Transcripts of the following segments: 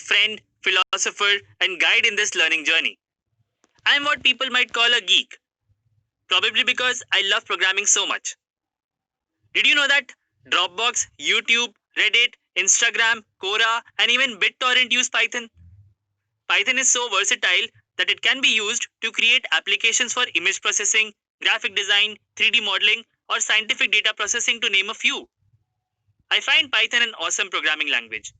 friend, philosopher, and guide in this learning journey. I am what people might call a geek, probably because I love programming so much. Did you know that Dropbox, YouTube, Reddit, Instagram, Quora, and even BitTorrent use Python? Python is so versatile that it can be used to create applications for image processing, graphic design, 3D modeling, or scientific data processing, to name a few. I find Python an awesome programming language.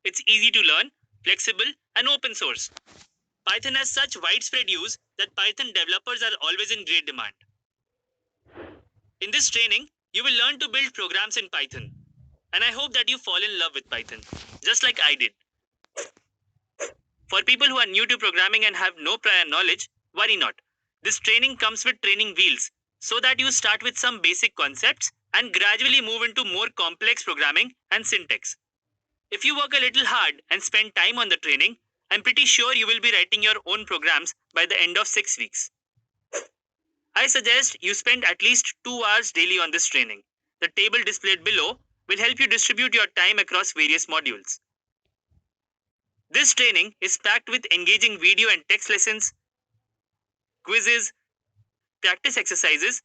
It's easy to learn, flexible, and open source. Python has such widespread use that Python developers are always in great demand. In this training, you will learn to build programs in Python. And I hope that you fall in love with Python, just like I did. For people who are new to programming and have no prior knowledge, worry not. This training comes with training wheels, so that you start with some basic concepts and gradually move into more complex programming and syntax. If you work a little hard and spend time on the training, I'm pretty sure you will be writing your own programs by the end of 6 weeks. I suggest you spend at least 2 hours daily on this training. The table displayed below will help you distribute your time across various modules. This training is packed with engaging video and text lessons, quizzes, practice exercises,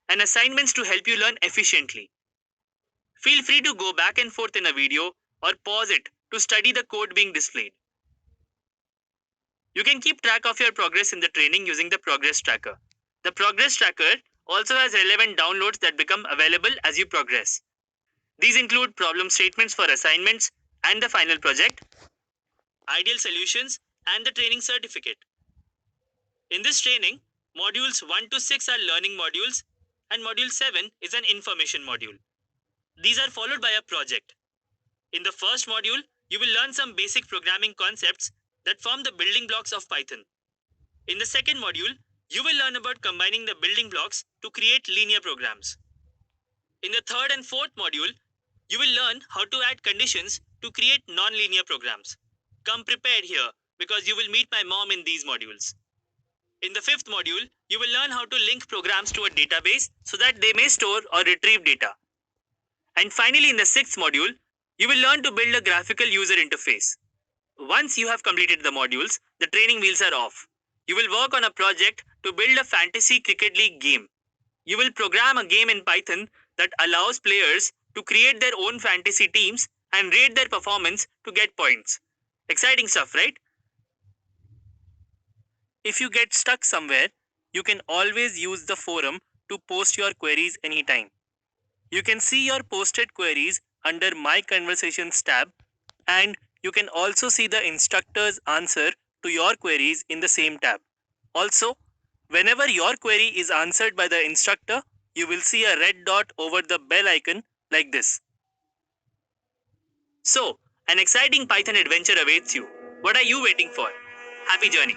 and assignments to help you learn efficiently. Feel free to go back and forth in a video or pause it to study the code being displayed. You can keep track of your progress in the training using the progress tracker. The progress tracker also has relevant downloads that become available as you progress. These include problem statements for assignments and the final project, ideal solutions, and the training certificate. In this training, modules 1 to 6 are learning modules, and module 7 is an information module. These are followed by a project. In the first module, you will learn some basic programming concepts that form the building blocks of Python. In the second module, you will learn about combining the building blocks to create linear programs. In the third and fourth module, you will learn how to add conditions to create non-linear programs. Come prepared here because you will meet my mom in these modules. In the fifth module, you will learn how to link programs to a database so that they may store or retrieve data. And finally, in the sixth module, you will learn to build a graphical user interface. Once you have completed the modules, the training wheels are off. You will work on a project to build a fantasy cricket league game. You will program a game in Python that allows players to create their own fantasy teams and rate their performance to get points. Exciting stuff, right? If you get stuck somewhere, you can always use the forum to post your queries anytime. You can see your posted queries under My Conversations tab, and you can also see the instructor's answer to your queries in the same tab. Also, whenever your query is answered by the instructor, you will see a red dot over the bell icon like this. So, an exciting Python adventure awaits you. What are you waiting for? Happy journey!